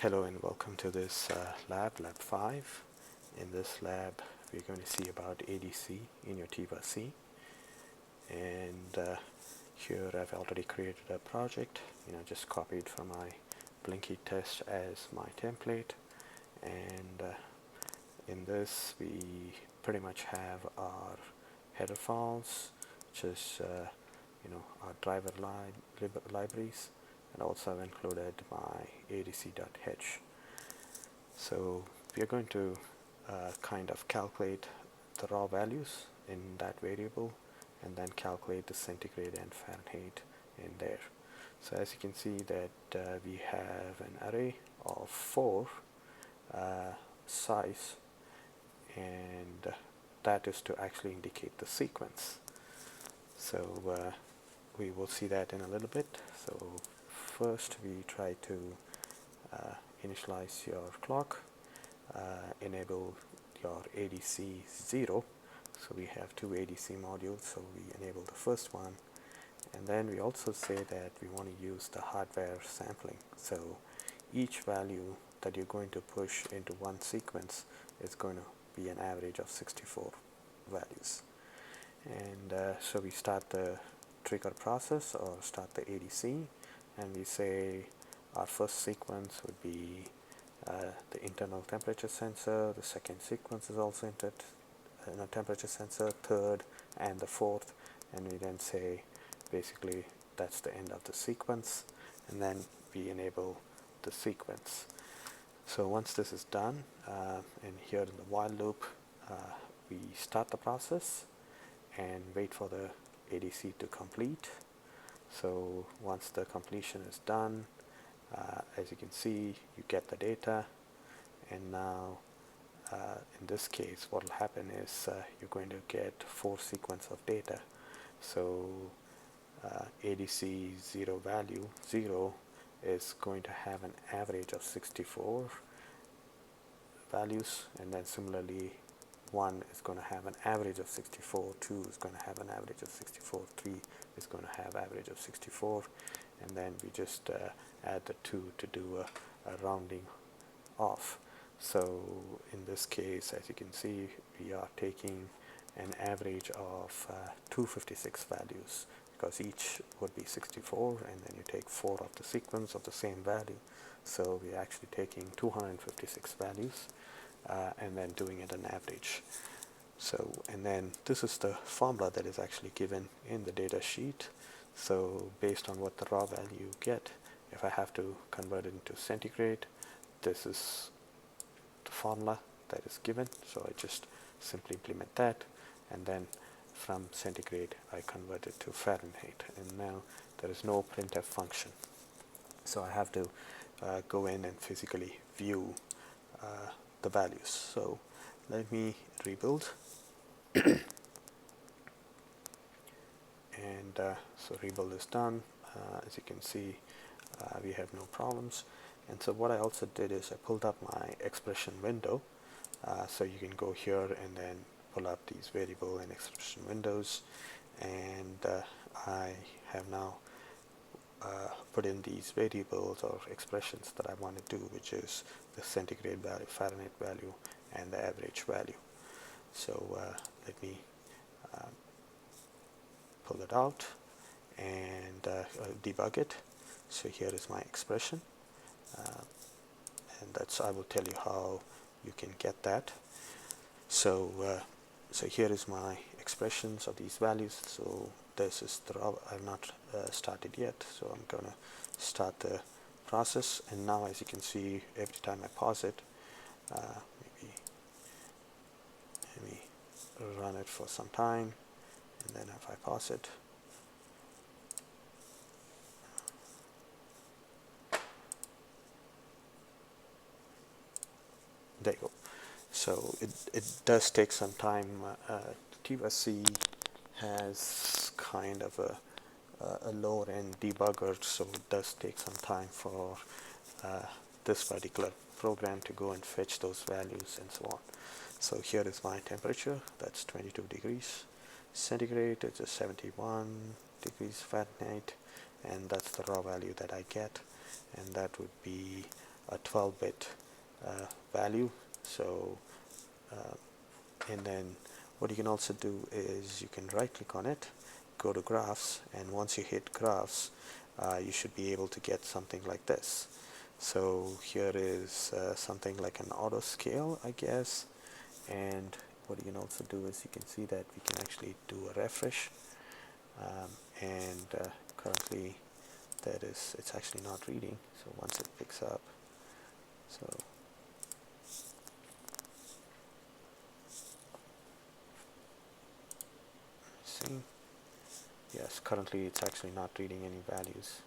Hello and welcome to this lab 5. In this lab we're going to see about ADC in your T+C, and here I've already created a project, just copied from my Blinky test as my template, and in this we pretty much have our header files, which is our driver libraries, and also I've included my adc.h. So we are going to kind of calculate the raw values in that variable and then calculate the centigrade and Fahrenheit in there. So as you can see that we have an array of 4 size, and that is to actually indicate the sequence. So we will see that in a little bit. So first we try to initialize your clock, enable your ADC 0. So we have 2 ADC modules, so we enable the first one, and then we also say that we want to use the hardware sampling. So each value that you're going to push into one sequence is going to be an average of 64 values. And so we start the trigger process or start the ADC, and we say our first sequence would be the internal temperature sensor. The second sequence is also entered in a temperature sensor, third and the fourth, and we then say basically that's the end of the sequence, and then we enable the sequence. So once this is done, and here in the while loop, we start the process and wait for the ADC to complete. So once the completion is done, as you can see, you get the data, and now in this case what will happen is you're going to get 4 sequence of data. So ADC 0 value 0 is going to have an average of 64 values, and then similarly 1 is going to have an average of 64, 2 is going to have an average of 64, 3 is going to have average of 64, and then we just add the 2 to do a rounding off. So in this case, as you can see, we are taking an average of 256 values, because each would be 64, and then you take 4 of the sequence of the same value. So we're actually taking 256 values and then doing it an average. So, and then this is the formula that is actually given in the data sheet. So based on what the raw value you get, if I have to convert it into centigrade, this is the formula that is given. So I just simply implement that, and then from centigrade I convert it to Fahrenheit, and now there is no printf function. So I have to go in and physically view the values. So let me rebuild. And so rebuild is done. As you can see, we have no problems. And so what I also did is I pulled up my expression window. So you can go here and then pull up these variable and expression windows, and I have now put in these variables or expressions that I want to do, which is the centigrade value, Fahrenheit value, and the average value. So let me pull it out and debug it. So here is my expression, and that's, I will tell you how you can get that. So so here is my expressions of these values. So this is the raw. I've not started yet, so I'm gonna start the process. And now, as you can see, every time I pause it, maybe let me run it for some time, and then if I pause it, there you go. So it does take some time. T+C has kind of a lower end debugger, so it does take some time for this particular program to go and fetch those values and so on. So here is my temperature, that's 22 degrees centigrade, it's a 71 degrees Fahrenheit, and that's the raw value that I get, and that would be a 12-bit value. So and then what you can also do is you can right click on it, go to graphs, and once you hit graphs, you should be able to get something like this. So here is something like an auto scale, I guess. And what you can also do is you can see that we can actually do a refresh, and currently it's actually not reading. So once it picks up, so see, yes, currently it's actually not reading any values.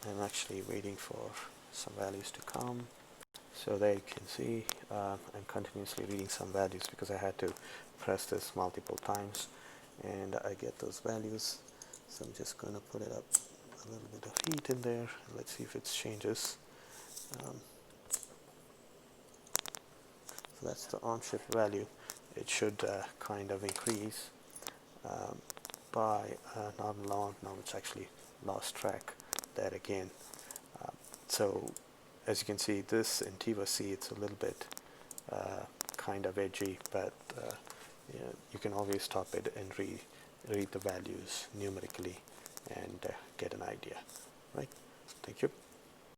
I'm actually waiting for some values to come. So there you can see I'm continuously reading some values because I had to press this multiple times, and I get those values. So I'm just going to put it up a little bit of heat in there. Let's see if it changes. So that's the on-chip value. It should kind of increase by not long. Now it's actually lost track there again. So as you can see, this in TiVo-C, it's a little bit kind of edgy, but you can always stop it and read the values numerically and get an idea, right? Thank you.